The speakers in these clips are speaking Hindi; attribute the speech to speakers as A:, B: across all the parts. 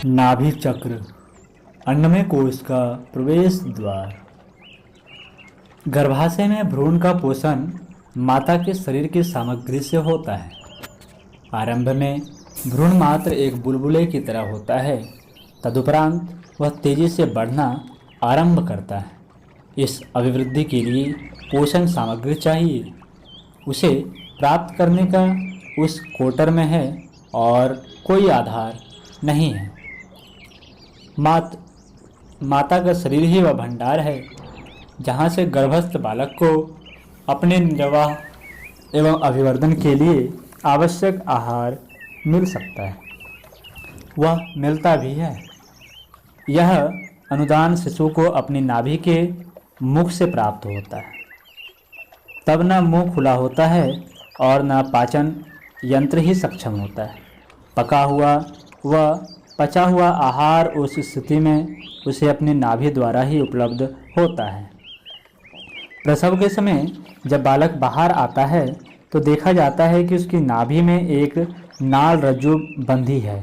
A: नाभि चक्र, अन्नमय कोश का प्रवेश द्वार। गर्भाशय में भ्रूण का पोषण माता के शरीर की सामग्री से होता है। आरंभ में भ्रूण मात्र एक बुलबुले की तरह होता है, तदुपरांत वह तेजी से बढ़ना आरंभ करता है। इस अभिवृद्धि के लिए पोषण सामग्री चाहिए। उसे प्राप्त करने का उस कोटर में है और कोई आधार नहीं है। माता का शरीर ही वह भंडार है जहाँ से गर्भस्थ बालक को अपने निर्वाह एवं अभिवर्धन के लिए आवश्यक आहार मिल सकता है। वह मिलता भी है। यह अनुदान शिशु को अपनी नाभि के मुख से प्राप्त होता है। तब न मुंह खुला होता है और न पाचन यंत्र ही सक्षम होता है। पका हुआ व पचा हुआ आहार उस स्थिति में उसे अपनी नाभि द्वारा ही उपलब्ध होता है। प्रसव के समय जब बालक बाहर आता है तो देखा जाता है कि उसकी नाभि में एक नाल रज्जु बंधी है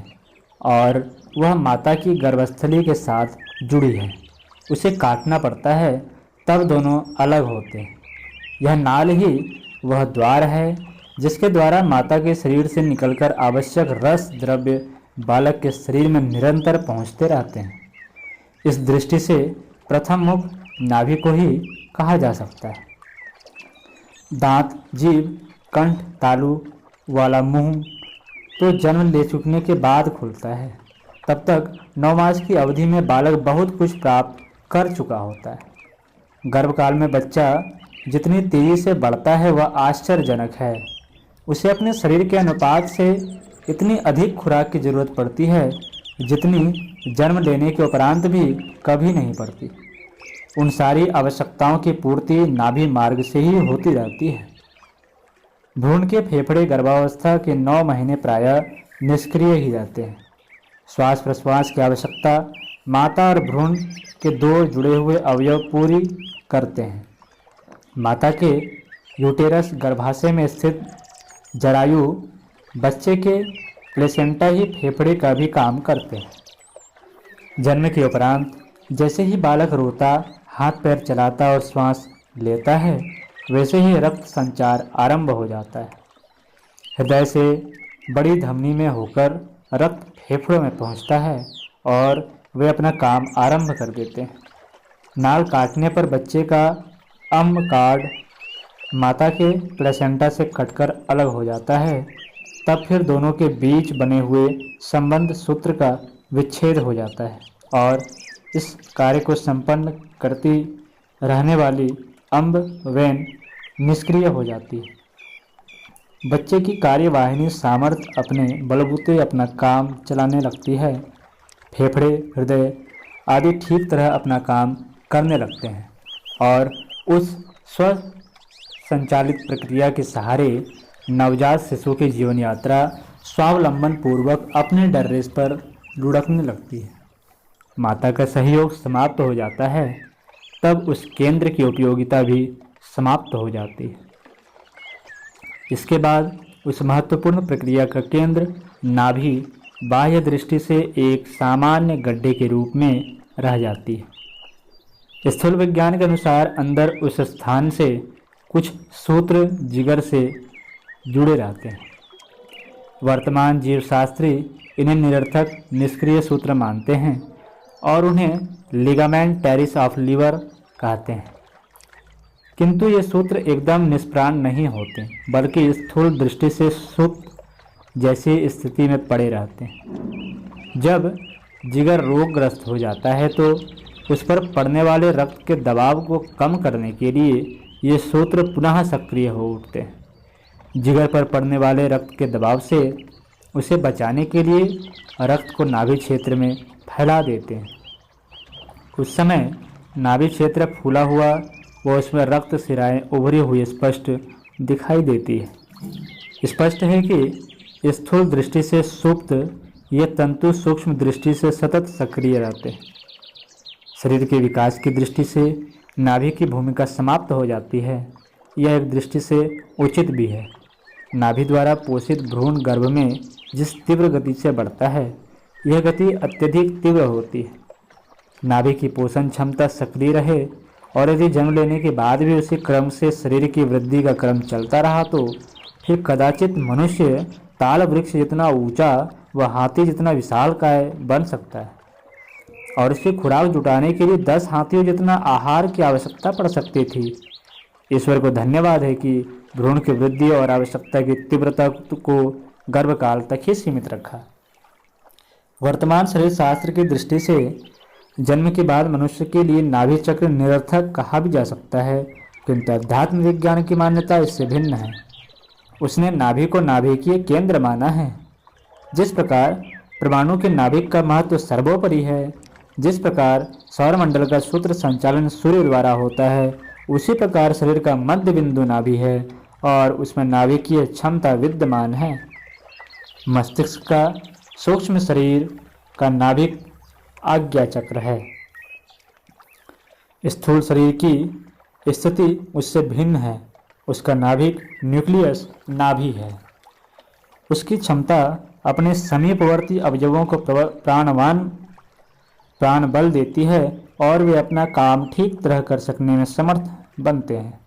A: और वह माता की गर्भस्थली के साथ जुड़ी है। उसे काटना पड़ता है, तब दोनों अलग होते हैं। यह नाल ही वह द्वार है जिसके द्वारा माता के शरीर से निकलकर आवश्यक रस द्रव्य बालक के शरीर में निरंतर पहुंचते रहते हैं। इस दृष्टि से प्रथम मुख नाभि को ही कहा जा सकता है। दांत, जीभ, कंठ, तालू वाला मुंह तो जन्म ले चुकने के बाद खुलता है। तब तक 9 मास की अवधि में बालक बहुत कुछ प्राप्त कर चुका होता है। गर्भकाल में बच्चा जितनी तेजी से बढ़ता है वह आश्चर्यजनक है। उसे अपने शरीर के अनुपात से इतनी अधिक खुराक की जरूरत पड़ती है जितनी जन्म लेने के उपरांत भी कभी नहीं पड़ती। उन सारी आवश्यकताओं की पूर्ति नाभि मार्ग से ही होती रहती है। भ्रूण के फेफड़े गर्भावस्था के 9 महीने प्रायः निष्क्रिय ही रहते हैं। श्वास प्रश्वास की आवश्यकता माता और भ्रूण के 2 जुड़े हुए अवयव पूरी करते हैं। माता के यूटेरस गर्भाशय में स्थित जरायु बच्चे के प्लेसेंटा ही फेफड़े का भी काम करते हैं। जन्म के उपरांत जैसे ही बालक रोता, हाथ पैर चलाता और श्वास लेता है, वैसे ही रक्त संचार आरंभ हो जाता है। हृदय से बड़ी धमनी में होकर रक्त फेफड़ों में पहुंचता है और वे अपना काम आरंभ कर देते हैं। नाल काटने पर बच्चे का अम्ल कार्ड माता के प्लेसेंटा से कटकर अलग हो जाता है। तब फिर दोनों के बीच बने हुए संबंध सूत्र का विच्छेद हो जाता है और इस कार्य को संपन्न करती रहने वाली अम्ब वेन निष्क्रिय हो जाती है। बच्चे की कार्यवाहिनी सामर्थ्य अपने बलबूते अपना काम चलाने लगती है। फेफड़े, हृदय आदि ठीक तरह अपना काम करने लगते हैं और उस स्व संचालित प्रक्रिया के सहारे नवजात शिशु की जीवन यात्रा स्वावलंबन पूर्वक अपने डर्रेस पर लुढ़कने लगती है। माता का सहयोग समाप्त हो जाता है, तब उस केंद्र की उपयोगिता भी समाप्त हो जाती है। इसके बाद उस महत्वपूर्ण प्रक्रिया का केंद्र नाभि बाह्य दृष्टि से एक सामान्य गड्ढे के रूप में रह जाती है। स्थूल विज्ञान के अनुसार अंदर उस स्थान से कुछ सूत्र जिगर से जुड़े रहते हैं। वर्तमान जीवशास्त्री इन्हें निरर्थक निष्क्रिय सूत्र मानते हैं और उन्हें लिगामेंट टेरिस ऑफ लीवर कहते हैं। किंतु ये सूत्र एकदम निष्प्राण नहीं होते, बल्कि स्थूल दृष्टि से सुप्त जैसी स्थिति में पड़े रहते हैं। जब जिगर रोगग्रस्त हो जाता है तो उस पर पड़ने वाले रक्त के दबाव को कम करने के लिए ये सूत्र पुनः सक्रिय हो उठते हैं। जिगर पर पड़ने वाले रक्त के दबाव से उसे बचाने के लिए रक्त को नाभि क्षेत्र में फैला देते हैं। उस समय नाभि क्षेत्र फूला हुआ व उसमें रक्त सिराएं उभरी हुई स्पष्ट दिखाई देती है। स्पष्ट है कि स्थूल दृष्टि से सुप्त ये तंतु सूक्ष्म दृष्टि से सतत सक्रिय रहते हैं। शरीर के विकास की दृष्टि से नाभि की भूमिका समाप्त हो जाती है। यह एक दृष्टि से उचित भी है। नाभि द्वारा पोषित भ्रूण गर्भ में जिस तीव्र गति से बढ़ता है यह गति अत्यधिक तीव्र होती है। नाभि की पोषण क्षमता सक्रिय रहे और यदि जन्म लेने के बाद भी उसी क्रम से शरीर की वृद्धि का क्रम चलता रहा तो फिर कदाचित मनुष्य ताल वृक्ष जितना ऊंचा व हाथी जितना विशालकाय बन सकता है और इसकी खुराक जुटाने के लिए 10 हाथियों जितना आहार की आवश्यकता पड़ सकती थी। ईश्वर को धन्यवाद है कि भ्रूण की वृद्धि और आवश्यकता की तीव्रता को गर्भकाल तक ही सीमित रखा। वर्तमान शरीर शास्त्र की दृष्टि से जन्म के बाद मनुष्य के लिए नाभि चक्र निरर्थक कहा भी जा सकता है, किंतु अध्यात्म विज्ञान की मान्यता इससे भिन्न है। उसने नाभि को नाभिकीय केंद्र माना है। जिस प्रकार परमाणु के नाभिक का महत्व सर्वोपरि है, जिस प्रकार सौरमंडल का सूत्र संचालन सूर्य द्वारा होता है, उसी प्रकार शरीर का मध्य बिंदु नाभि है और उसमें नाभिकीय क्षमता विद्यमान है। मस्तिष्क का सूक्ष्म शरीर का नाभिक आज्ञा चक्र है। स्थूल शरीर की स्थिति उससे भिन्न है। उसका नाभिक न्यूक्लियस नाभि है। उसकी क्षमता अपने समीपवर्ती अवयवों को प्राण बल देती है और वे अपना काम ठीक तरह कर सकने में समर्थ बनते हैं।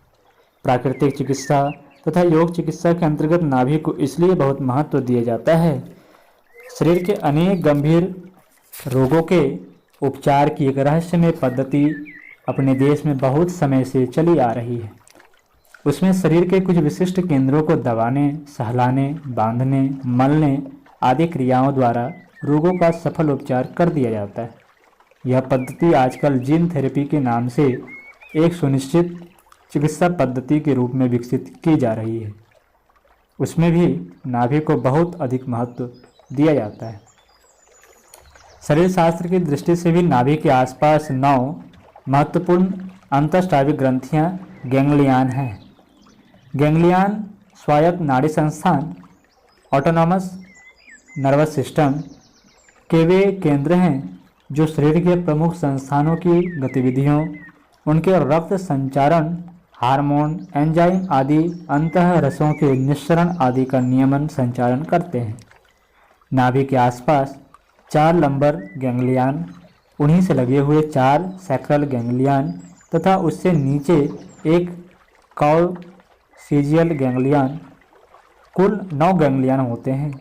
A: प्राकृतिक चिकित्सा तथा योग चिकित्सा के अंतर्गत नाभि को इसलिए बहुत महत्व दिया जाता है। शरीर के अनेक गंभीर रोगों के उपचार की एक रहस्यमय पद्धति अपने देश में बहुत समय से चली आ रही है। उसमें शरीर के कुछ विशिष्ट केंद्रों को दबाने, सहलाने, बांधने, मलने आदि क्रियाओं द्वारा रोगों का सफल उपचार कर दिया जाता है। यह पद्धति आजकल जीन थेरेपी के नाम से एक सुनिश्चित चिकित्सा पद्धति के रूप में विकसित की जा रही है। उसमें भी नाभि को बहुत अधिक महत्व दिया जाता है। शरीर शास्त्र की दृष्टि से भी नाभि के आसपास 9 महत्वपूर्ण अंतःस्रावी ग्रंथियां गैंग्लियान हैं। गैंग्लियान स्वायत्त नाड़ी संस्थान ऑटोनॉमस नर्वस सिस्टम के वे केंद्र हैं जो शरीर के प्रमुख संस्थानों की गतिविधियों, उनके रक्त संचारण, हार्मोन, एंजाइम आदि अंतः रसों के निस्सरण आदि का नियमन संचालन करते हैं। नाभि के आसपास 4 लंबर गैंग्लियान, उन्हीं से लगे हुए 4 सैक्रल गैंग्लियान तथा उससे नीचे एक कॉक्सिजियल गैंग्लियान, कुल 9 गैंग्लियान होते हैं।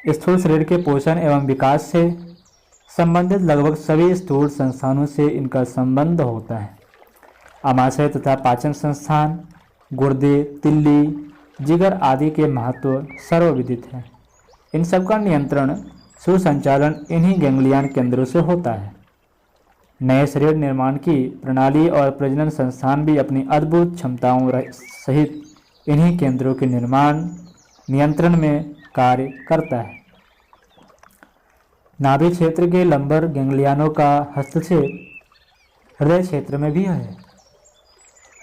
A: स्थूल शरीर के पोषण एवं विकास से संबंधित लगभग सभी स्थूल संस्थानों से इनका संबंध होता है। आमाशय तथा पाचन संस्थान, गुर्दे, तिल्ली, जिगर आदि के महत्व सर्वविदित है। इन सब का नियंत्रण, सुसंचालन इन्हीं गैंग्लियान केंद्रों से होता है। नए शरीर निर्माण की प्रणाली और प्रजनन संस्थान भी अपनी अद्भुत क्षमताओं सहित इन्हीं केंद्रों के निर्माण नियंत्रण में कार्य करता है। नाभि क्षेत्र के लंबर गैंग्लियानों का हस्तक्षेप हृदय क्षेत्र में भी है।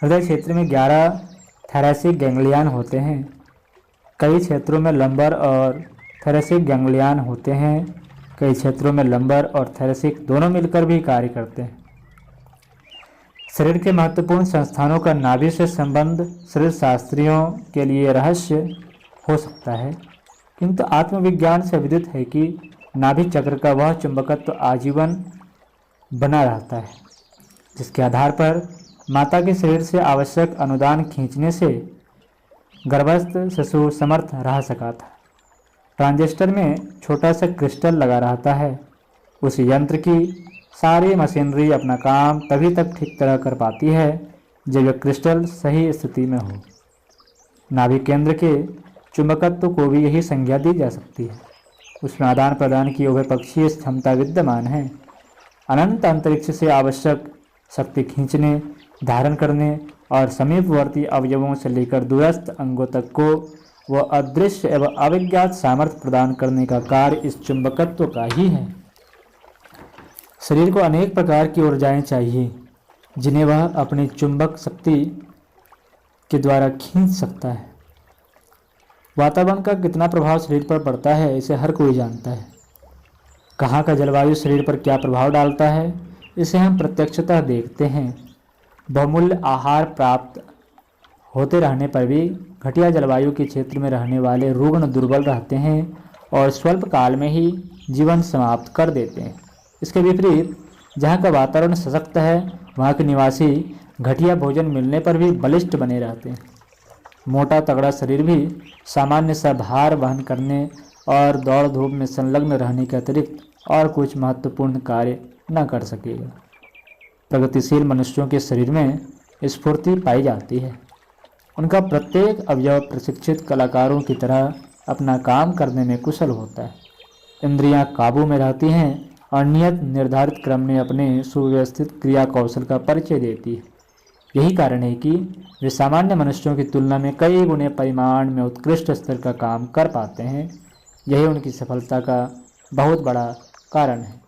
A: हृदय क्षेत्र में 11 थैलेसिक गैंग्लियान होते हैं। कई क्षेत्रों में लंबर और थैलेसिक गैंग्लियान होते हैं। कई क्षेत्रों में लंबर और थैलेसिक दोनों मिलकर भी कार्य करते हैं। शरीर के महत्वपूर्ण संस्थानों का नाभि से संबंध शरीर शास्त्रियों के लिए रहस्य हो सकता है, किंतु आत्मविज्ञान से विदित है कि नाभि चक्र का वह चुंबकत्व आजीवन बना रहता है जिसके आधार पर माता के शरीर से आवश्यक अनुदान खींचने से गर्भस्थ शिशु समर्थ रह सका था। ट्रांजिस्टर में छोटा सा क्रिस्टल लगा रहता है। उस यंत्र की सारी मशीनरी अपना काम तभी तक ठीक तरह कर पाती है जब यह क्रिस्टल सही स्थिति में हो। नाभि केंद्र के चुंबकत्व को भी यही संज्ञा दी जा सकती है। उसमें आदान प्रदान की उभयपक्षीय क्षमता विद्यमान है। अनंत अंतरिक्ष से आवश्यक शक्ति खींचने, धारण करने और समीपवर्ती अवयवों से लेकर दूरस्थ अंगों तक को वह अदृश्य एवं अविज्ञात सामर्थ्य प्रदान करने का कार्य इस चुंबकत्व का ही है। शरीर को अनेक प्रकार की ऊर्जाएं चाहिए जिन्हें वह अपनी चुंबक शक्ति के द्वारा खींच सकता है। वातावरण का कितना प्रभाव शरीर पर पड़ता है इसे हर कोई जानता है। कहाँ का जलवायु शरीर पर क्या प्रभाव डालता है इसे हम प्रत्यक्षतः देखते हैं। बहुमूल्य आहार प्राप्त होते रहने पर भी घटिया जलवायु के क्षेत्र में रहने वाले रुग्ण दुर्बल रहते हैं और स्वल्प काल में ही जीवन समाप्त कर देते हैं। इसके विपरीत जहाँ का वातावरण सशक्त है वहाँ के निवासी घटिया भोजन मिलने पर भी बलिष्ठ बने रहते हैं। मोटा तगड़ा शरीर भी सामान्य सा भार वहन करने और दौड़ धूप में संलग्न रहने के अतिरिक्त और कुछ महत्वपूर्ण कार्य न कर सकेगा। प्रगतिशील मनुष्यों के शरीर में स्फूर्ति पाई जाती है। उनका प्रत्येक अवयव प्रशिक्षित कलाकारों की तरह अपना काम करने में कुशल होता है। इंद्रियां काबू में रहती हैं और नियत निर्धारित क्रम में अपने सुव्यवस्थित क्रिया कौशल का परिचय देती है। यही कारण है कि वे सामान्य मनुष्यों की तुलना में कई गुने परिमाण में उत्कृष्ट स्तर का काम कर पाते हैं। यही उनकी सफलता का बहुत बड़ा कारण है।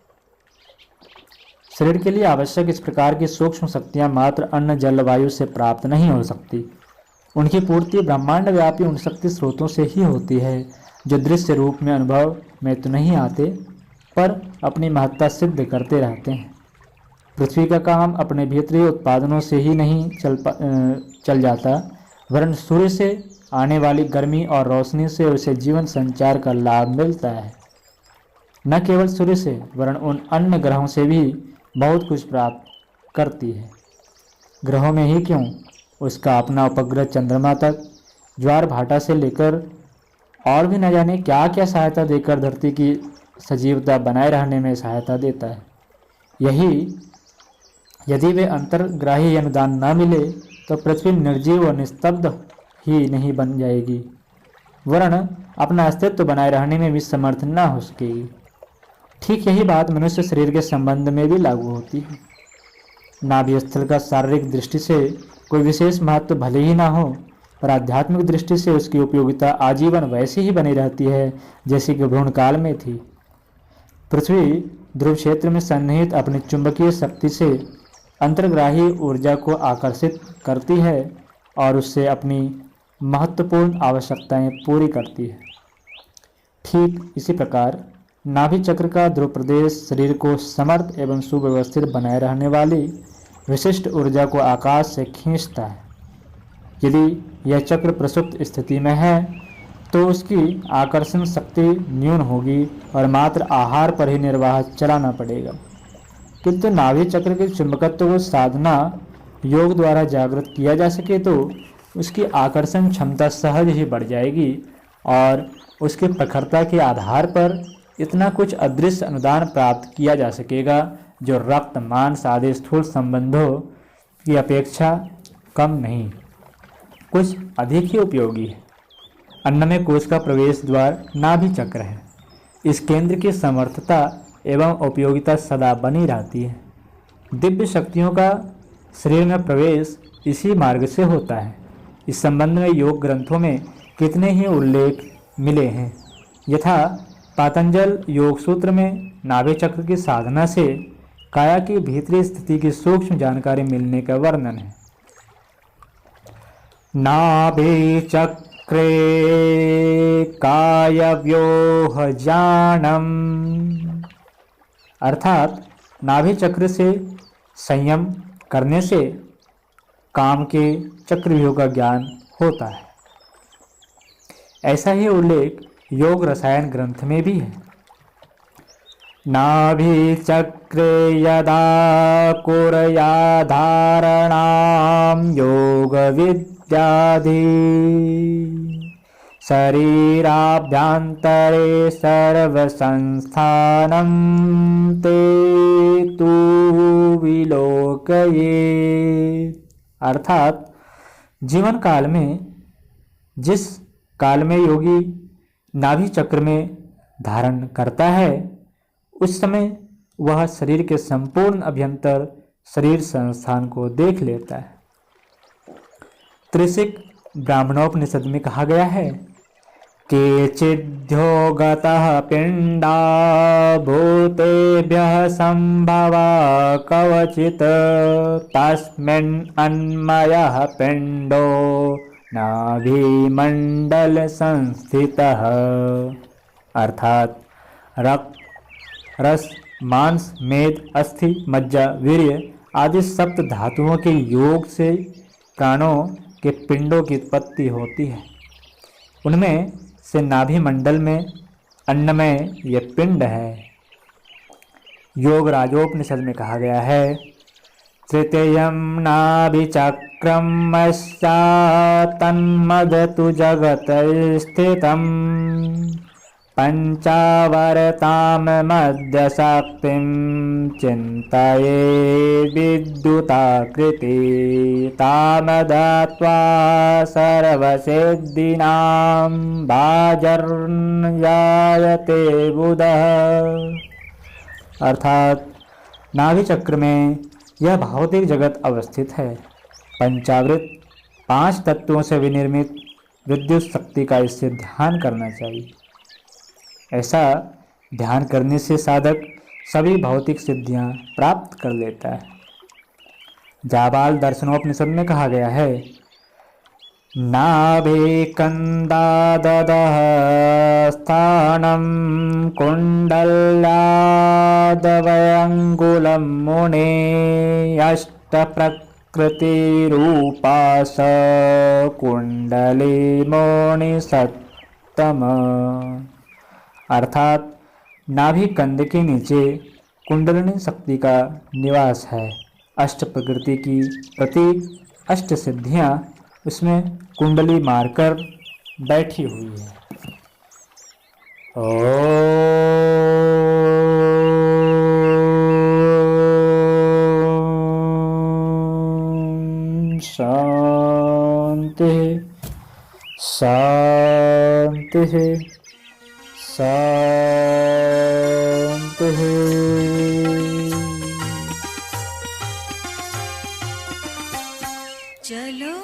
A: शरीर के लिए आवश्यक इस प्रकार की सूक्ष्म शक्तियाँ मात्र अन्न जल वायु से प्राप्त नहीं हो सकती। उनकी पूर्ति ब्रह्मांड व्यापी उन शक्ति स्रोतों से ही होती है जो दृश्य रूप में अनुभव में तो नहीं आते पर अपनी महत्ता सिद्ध करते रहते हैं। पृथ्वी का काम अपने भीतरी उत्पादनों से ही नहीं चल जाता, वरन सूर्य से आने वाली गर्मी और रोशनी से उसे जीवन संचार का लाभ मिलता है। न केवल सूर्य से वरन उन अन्य ग्रहों से भी बहुत कुछ प्राप्त करती है। ग्रहों में ही क्यों, उसका अपना उपग्रह चंद्रमा तक ज्वार भाटा से लेकर और भी न जाने क्या क्या सहायता देकर धरती की सजीवता बनाए रहने में सहायता देता है। यही यदि वे अंतर्ग्राही अनुदान न मिले तो पृथ्वी निर्जीव और निस्तब्ध ही नहीं बन जाएगी, वरन अपना अस्तित्व बनाए रहने में भी समर्थ न हो सकेगी। ठीक यही बात मनुष्य शरीर के संबंध में भी लागू होती है। नाभि स्थल का शारीरिक दृष्टि से कोई विशेष महत्व भले ही ना हो, पर आध्यात्मिक दृष्टि से उसकी उपयोगिता आजीवन वैसी ही बनी रहती है जैसी कि भ्रूण काल में थी। पृथ्वी ध्रुव क्षेत्र में सन्निहित अपनी चुंबकीय शक्ति से अंतर्ग्राही ऊर्जा को आकर्षित करती है और उससे अपनी महत्वपूर्ण आवश्यकताएं पूरी करती है। ठीक इसी प्रकार नाभि चक्र का ध्रुव प्रदेश शरीर को समर्थ एवं सुव्यवस्थित बनाए रहने वाली विशिष्ट ऊर्जा को आकाश से खींचता है। यदि यह चक्र प्रसुप्त स्थिति में है तो उसकी आकर्षण शक्ति न्यून होगी और मात्र आहार पर ही निर्वाह चलाना पड़ेगा। किंतु नाभि चक्र के चुंबकत्व को साधना योग द्वारा जागृत किया जा सके तो उसकी आकर्षण क्षमता सहज ही बढ़ जाएगी और उसकी प्रखरता के आधार पर इतना कुछ अदृश्य अनुदान प्राप्त किया जा सकेगा जो रक्त मांस आदि स्थूल संबंधों की अपेक्षा कम नहीं, कुछ अधिक ही उपयोगी है। अन्नमय कोश का प्रवेश द्वार नाभि चक्र है। इस केंद्र की समर्थता एवं उपयोगिता सदा बनी रहती है। दिव्य शक्तियों का शरीर में प्रवेश इसी मार्ग से होता है। इस संबंध में योग ग्रंथों में कितने ही उल्लेख मिले हैं। यथा पातंजल योग सूत्र में नाभि चक्र की साधना से काया की भीतरी स्थिति की सूक्ष्म जानकारी मिलने का वर्णन है। नाभि चक्रे काय व्योह जानम, अर्थात नाभि चक्र से संयम करने से काम के चक्रव्यूह का ज्ञान होता है। ऐसा ही उल्लेख योग रसायन ग्रंथ में भी है। नाभि चक्रे यदा कुर्या धारणाम योग विद्याधि शरीराभ्यंतरे सर्व संस्थानम ते तु विलोकये, अर्थात जीवन काल में जिस काल में योगी नाभि चक्र में धारण करता है उस समय वह शरीर के संपूर्ण अभ्यंतर शरीर संस्थान को देख लेता है। त्रिशिक ब्राह्मणोपनिषद में कहा गया है केचिद्योगतः पिंडा भूतेभ्यः संभवा कवचित् तस्मिन् अन्मयः पिंडो नाभिमंडल संस्थितः, अर्थात रक्त रस मांस मेद अस्थि मज्जा वीर्य आदि सप्त धातुओं के योग से प्राणों के पिंडों की उत्पत्ति होती है। उनमें से नाभि मंडल में अन्नमय ये पिंड है। योग राजोपनिषद में कहा गया है, तृतीयं नाभिचक्रमस्या तन्मदतु जगत स्थितम् पंचावरतां मध्य शक्तिं चिन्तये विद्युताकृति तामदत्वा सर्वसिद्धीनां भाजर्जायते बुधः। अर्थात नाभि चक्र में यह भौतिक जगत अवस्थित है। पंचावृत 5 तत्वों से विनिर्मित विद्युत शक्ति का इससे ध्यान करना चाहिए। ऐसा ध्यान करने से साधक सभी भौतिक सिद्धियां प्राप्त कर लेता है। जाबाल दर्शनोपनिषद में कहा गया है, नाभिकन्दादः स्थानं कुण्डल्यादवयङ्गुलं मुने अष्टप्रकृतिरूपा स कुण्डली मुनिसत्तम। अर्थात नाभि कंद के नीचे कुंडलिनी शक्ति का निवास है। अष्ट प्रकृति की प्रतीक अष्ट सिद्धियां उसमें कुंडली मारकर बैठी हुई है। ओम शांति शांति शांति।
B: चलो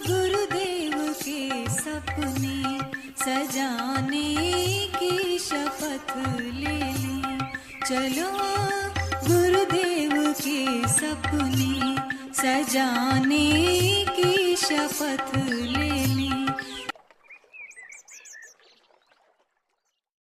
B: गुरुदेव के सपने सजाने की शपथ ले लें। चलो गुरुदेव के सपने सजाने की शपथ